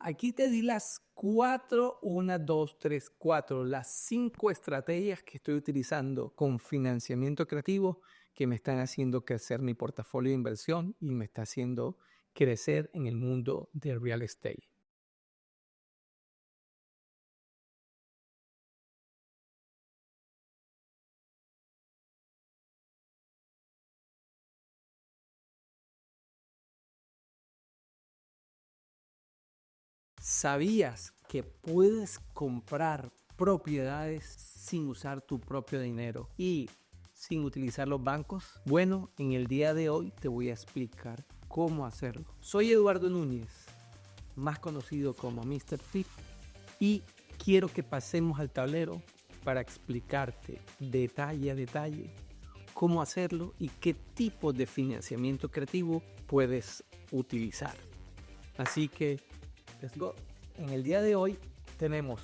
Aquí te di las 4, las 5 estrategias que estoy utilizando con financiamiento creativo que me están haciendo crecer mi portafolio de inversión y me está haciendo crecer en el mundo del real estate. ¿Sabías que puedes comprar propiedades sin usar tu propio dinero y sin utilizar los bancos? Bueno, en el día de hoy te voy a explicar cómo hacerlo. Soy Eduardo Núñez, más conocido como Mr. Flip, y quiero que pasemos al tablero para explicarte detalle a detalle cómo hacerlo y qué tipo de financiamiento creativo puedes utilizar. Así que, let's go. En el día de hoy tenemos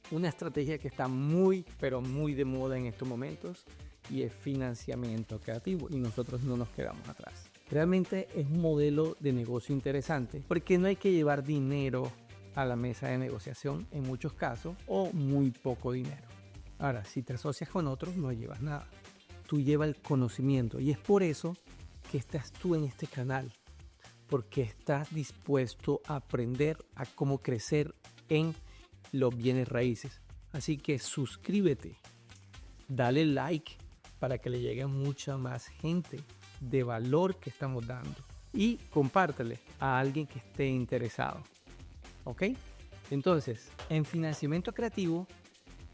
una estrategia que está muy, pero muy de moda en estos momentos y es financiamiento creativo, y nosotros no nos quedamos atrás. Realmente es un modelo de negocio interesante porque no hay que llevar dinero a la mesa de negociación en muchos casos, o muy poco dinero. Ahora, si te asocias con otros, no llevas nada. Tú llevas el conocimiento, y es por eso que estás tú en este canal, porque estás dispuesto a aprender a cómo crecer en los bienes raíces. Así que suscríbete, dale like para que le llegue a mucha más gente de valor que estamos dando, y compártele a alguien que esté interesado. ¿Ok? Entonces, en financiamiento creativo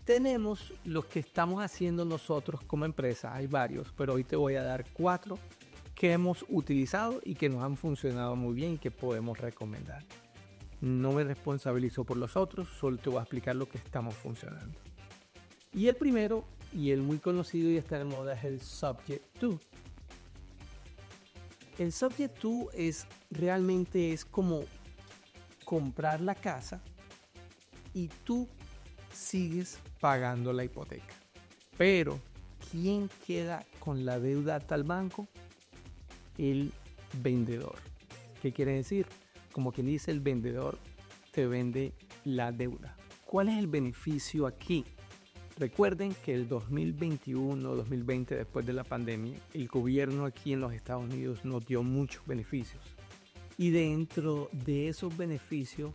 tenemos lo que estamos haciendo nosotros como empresa. Hay varios, pero hoy te voy a dar 4 que hemos utilizado y que nos han funcionado muy bien y que podemos recomendar. No me responsabilizo por los otros, solo te voy a explicar lo que estamos funcionando. Y el primero, y el muy conocido y está de moda, es el Subject to. El Subject to realmente es como comprar la casa y tú sigues pagando la hipoteca. Pero, ¿quién queda con la deuda hasta el banco? El vendedor. ¿Qué quiere decir? Como quien dice, el vendedor te vende la deuda. ¿Cuál es el beneficio aquí? Recuerden que el 2021-2020, después de la pandemia, el gobierno aquí en los Estados Unidos nos dio muchos beneficios. Y dentro de esos beneficios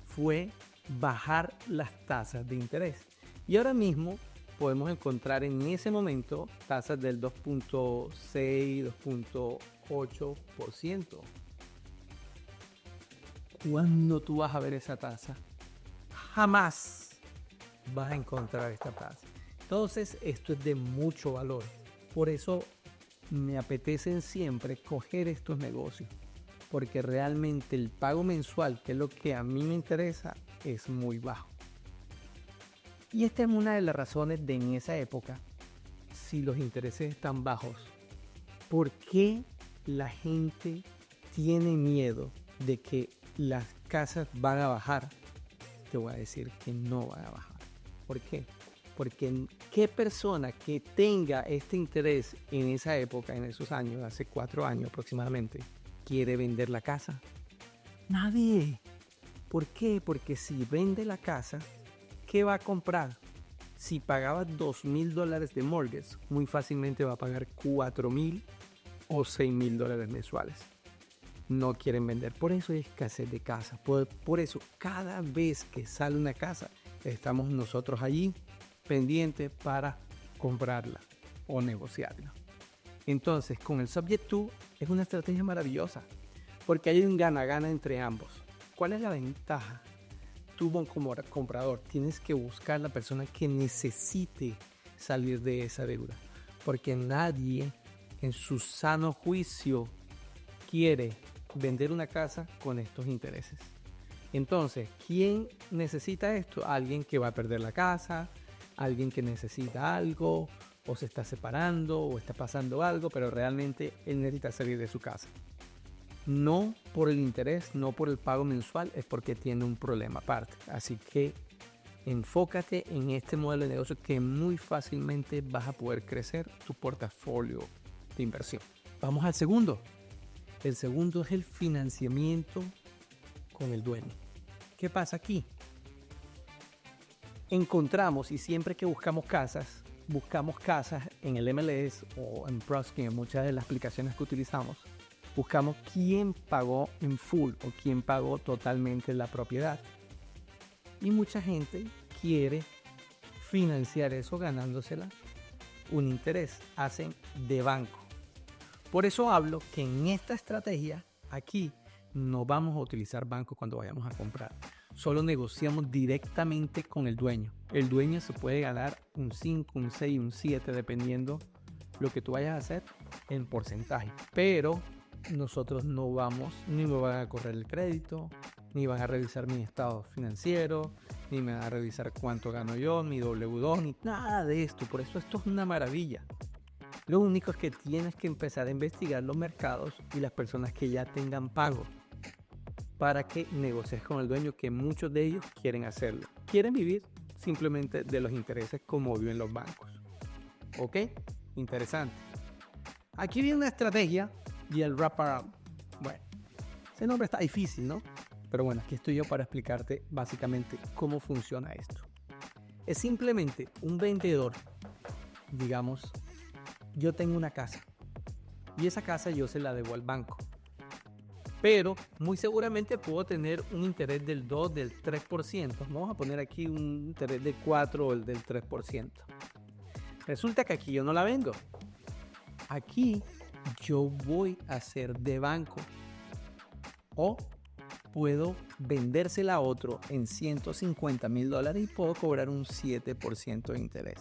fue bajar las tasas de interés. Y ahora mismo podemos encontrar en ese momento tasas del 2.6, 2.8%. ¿Cuándo tú vas a ver esa tasa? Jamás vas a encontrar esta tasa. Entonces, esto es de mucho valor. Por eso me apetece siempre coger estos negocios, porque realmente el pago mensual, que es lo que a mí me interesa, es muy bajo. Y esta es una de las razones de, en esa época, si los intereses están bajos, ¿por qué la gente tiene miedo de que las casas van a bajar? Te voy a decir que no van a bajar. ¿Por qué? Porque ¿qué persona que tenga este interés en esa época, en esos años, hace 4 años aproximadamente, quiere vender la casa? Nadie. ¿Por qué? Porque si vende la casa, ¿qué va a comprar? Si pagaba $2,000 de mortgage, muy fácilmente va a pagar $4,000 o $6,000 mensuales. No quieren vender. Por eso hay escasez de casas. Por eso cada vez que sale una casa, estamos nosotros allí pendientes para comprarla o negociarla. Entonces, con el Subject to es una estrategia maravillosa, porque hay un gana-gana entre ambos. ¿Cuál es la ventaja? Tú como comprador tienes que buscar la persona que necesite salir de esa deuda, porque nadie en su sano juicio quiere vender una casa con estos intereses. Entonces, ¿quién necesita esto? Alguien que va a perder la casa, alguien que necesita algo, o se está separando, o está pasando algo, pero realmente él necesita salir de su casa. No por el interés, no por el pago mensual, es porque tiene un problema aparte. Así que enfócate en este modelo de negocio, que muy fácilmente vas a poder crecer tu portafolio de inversión. Vamos al segundo. El segundo es el financiamiento con el dueño. ¿Qué pasa aquí? Encontramos, y siempre que buscamos casas en el MLS o en Prosky, en muchas de las aplicaciones que utilizamos, buscamos quién pagó en full o quién pagó totalmente la propiedad. Y mucha gente quiere financiar eso ganándosela un interés, hacen de banco. Por eso hablo que en esta estrategia aquí no vamos a utilizar banco cuando vayamos a comprar. Solo negociamos directamente con el dueño. El dueño se puede ganar un 5, un 6, un 7 dependiendo lo que tú vayas a hacer en porcentaje. Pero nosotros no vamos, ni me van a correr el crédito, ni van a revisar mi estado financiero, ni me van a revisar cuánto gano yo, mi W2, ni nada de esto. Por eso esto es una maravilla. Lo único es que tienes que empezar a investigar los mercados y las personas que ya tengan pago para que negocies con el dueño, que muchos de ellos quieren hacerlo. Quieren vivir simplemente de los intereses como viven los bancos. ¿Ok? Interesante. Aquí viene una estrategia y el wraparound. Bueno, ese nombre está difícil, ¿no? Pero bueno, aquí estoy yo para explicarte básicamente cómo funciona esto. Es simplemente un vendedor, digamos, yo tengo una casa y esa casa yo se la debo al banco. Pero muy seguramente puedo tener un interés del 2, del 3%. Vamos a poner aquí un interés del 4 o el del 3%. Resulta que aquí yo no la vendo. Aquí yo voy a ser de banco. O puedo vendérsela a otro en $150,000 y puedo cobrar un 7% de interés.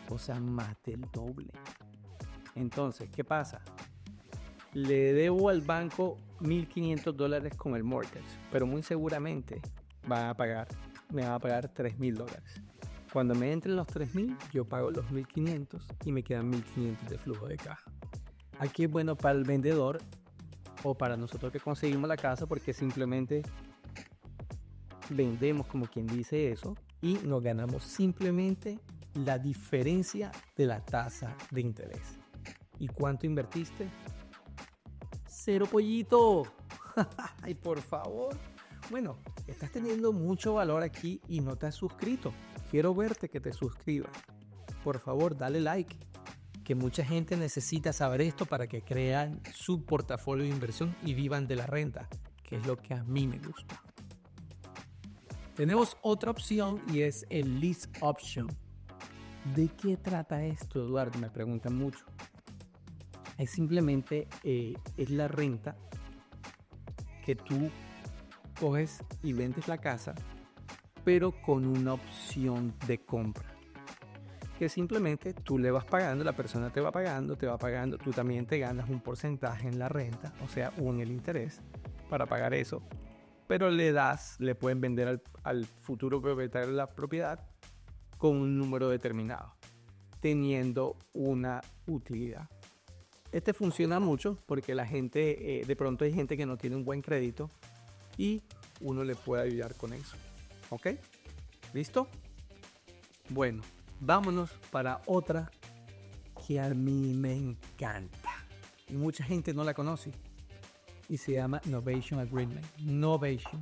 O sea, más del doble. Entonces, ¿qué pasa? Le debo al banco $1,500 con el mortgage, pero muy seguramente me va a pagar $3,000. Cuando me entren los 3,000, yo pago los 1,500 y me quedan 1,500 de flujo de caja. Aquí es bueno para el vendedor o para nosotros que conseguimos la casa, porque simplemente vendemos, como quien dice eso, y nos ganamos simplemente la diferencia de la tasa de interés. ¿Y cuánto invertiste? ¡Cero, pollito! ¡Ay, por favor! Bueno, estás teniendo mucho valor aquí y no te has suscrito. Quiero verte que te suscribas. Por favor, dale like, que mucha gente necesita saber esto para que crean su portafolio de inversión y vivan de la renta, que es lo que a mí me gusta. Tenemos otra opción y es el lease option. ¿De qué trata esto, Eduardo? Me preguntan mucho. Es simplemente es la renta que tú coges y vendes la casa, pero con una opción de compra. Que simplemente tú le vas pagando, la persona te va pagando, tú también te ganas un porcentaje en la renta, o sea, o en el interés para pagar eso, pero le pueden vender al futuro propietario de la propiedad con un número determinado, teniendo una utilidad. Este funciona mucho porque la gente, de pronto hay gente que no tiene un buen crédito y uno le puede ayudar con eso. ¿Ok? ¿Listo? Bueno, vámonos para otra que a mí me encanta y mucha gente no la conoce y se llama Novation Agreement. Novation.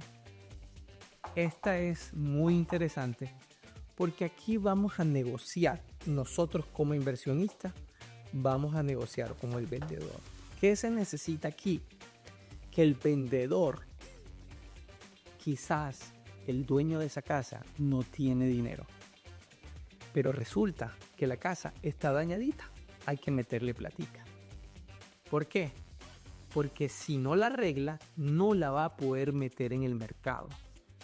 Esta es muy interesante porque aquí vamos a negociar nosotros como inversionistas. Vamos a negociar con el vendedor. ¿Qué se necesita aquí? Que el vendedor, quizás el dueño de esa casa, no tiene dinero. Pero resulta que la casa está dañadita. Hay que meterle platica. ¿Por qué? Porque si no la arregla, no la va a poder meter en el mercado.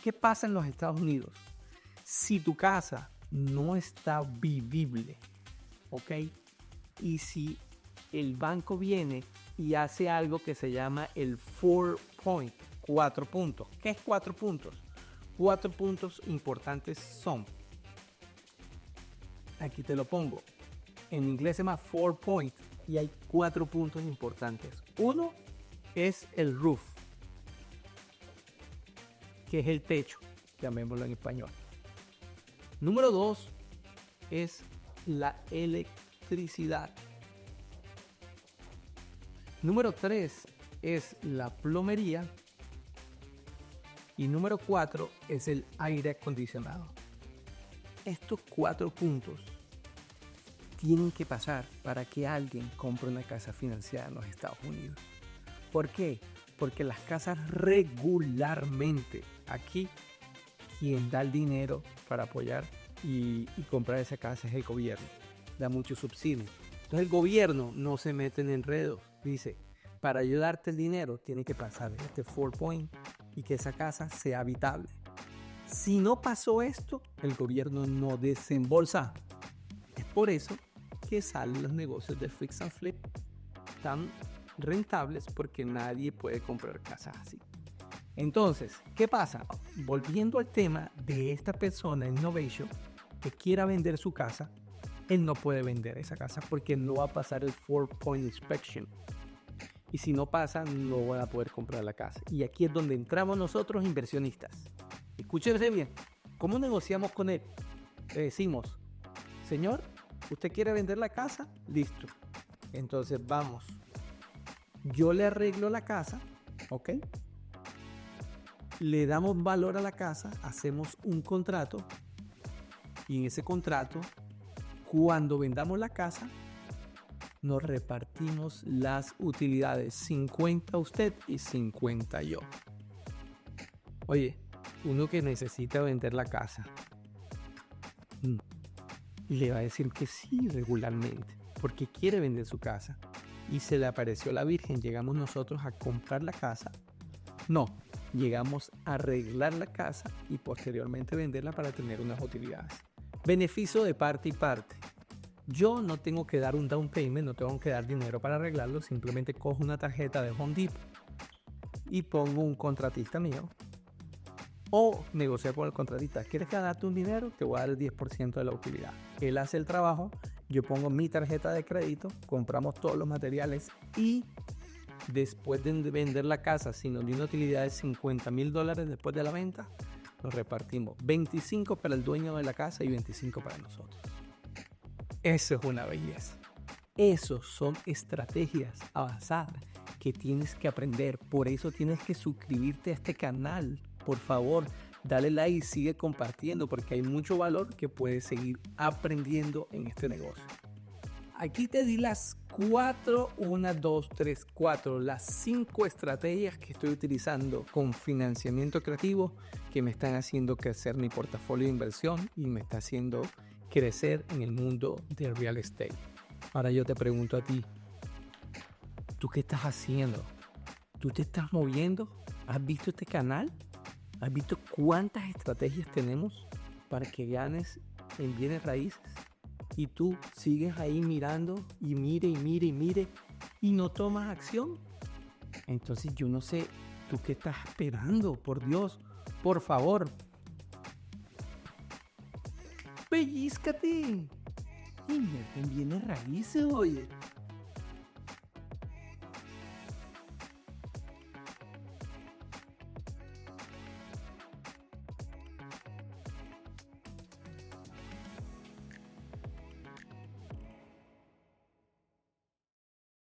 ¿Qué pasa en los Estados Unidos? Si tu casa no está vivible, ¿ok? Y si el banco viene y hace algo que se llama el 4 puntos. ¿Qué es 4 puntos? 4 puntos importantes son, aquí te lo pongo, en inglés se llama 4 point y hay 4 puntos importantes. Uno es el roof, que es el techo, llamémoslo en español. Número 2 es la electricidad. Número 3 es la plomería. Y número 4 es el aire acondicionado. Estos 4 puntos tienen que pasar para que alguien compre una casa financiada en los Estados Unidos. ¿Por qué? Porque las casas regularmente, aquí, quien da el dinero para apoyar y comprar esa casa es el gobierno. Da mucho subsidio. Entonces el gobierno no se mete en enredos. Dice, para ayudarte el dinero tiene que pasar este 4 point y que esa casa sea habitable. Si no pasó esto, el gobierno no desembolsa. Es por eso que salen los negocios de fix and flip tan rentables, porque nadie puede comprar casas así. Entonces, ¿qué pasa? Volviendo al tema de esta persona en Novation que quiera vender su casa, él no puede vender esa casa porque no va a pasar el 4-point inspection. Y si no pasa, no van a poder comprar la casa. Y aquí es donde entramos nosotros, inversionistas. Escúchense bien. ¿Cómo negociamos con él? Le decimos, señor, ¿usted quiere vender la casa? Listo. Entonces vamos. Yo le arreglo la casa, ¿ok? Le damos valor a la casa, hacemos un contrato. Y en ese contrato, cuando vendamos la casa, nos repartimos las utilidades, 50 usted y 50 yo. Oye, uno que necesita vender la casa, le va a decir que sí regularmente, porque quiere vender su casa. Y se le apareció la Virgen, llegamos nosotros a comprar la casa. No, llegamos a arreglar la casa y posteriormente venderla para tener unas utilidades. Beneficio de parte y parte. Yo no tengo que dar un down payment, no tengo que dar dinero para arreglarlo, simplemente cojo una tarjeta de Home Depot y pongo un contratista mío o negociar con el contratista. ¿Quieres que darte un dinero? Te voy a dar el 10% de la utilidad. Él hace el trabajo, yo pongo mi tarjeta de crédito, compramos todos los materiales y después de vender la casa, si nos dio una utilidad de $50,000 después de la venta, nos repartimos 25 para el dueño de la casa y 25 para nosotros. Eso es una belleza. Esos son estrategias avanzadas que tienes que aprender. Por eso tienes que suscribirte a este canal. Por favor, dale like y sigue compartiendo porque hay mucho valor que puedes seguir aprendiendo en este negocio. Aquí te di las 4, las 5 estrategias que estoy utilizando con financiamiento creativo que me están haciendo crecer mi portafolio de inversión y me está haciendo crecer en el mundo del real estate. Ahora yo te pregunto a ti, ¿tú qué estás haciendo? ¿Tú te estás moviendo? ¿Has visto este canal? ¿Has visto cuántas estrategias tenemos para que ganes en bienes raíces? Y tú sigues ahí mirando y mire y no tomas acción. Entonces yo no sé, ¿tú qué estás esperando? Por Dios, por favor. Pellízcate. Invierte en bienes raíces, oye.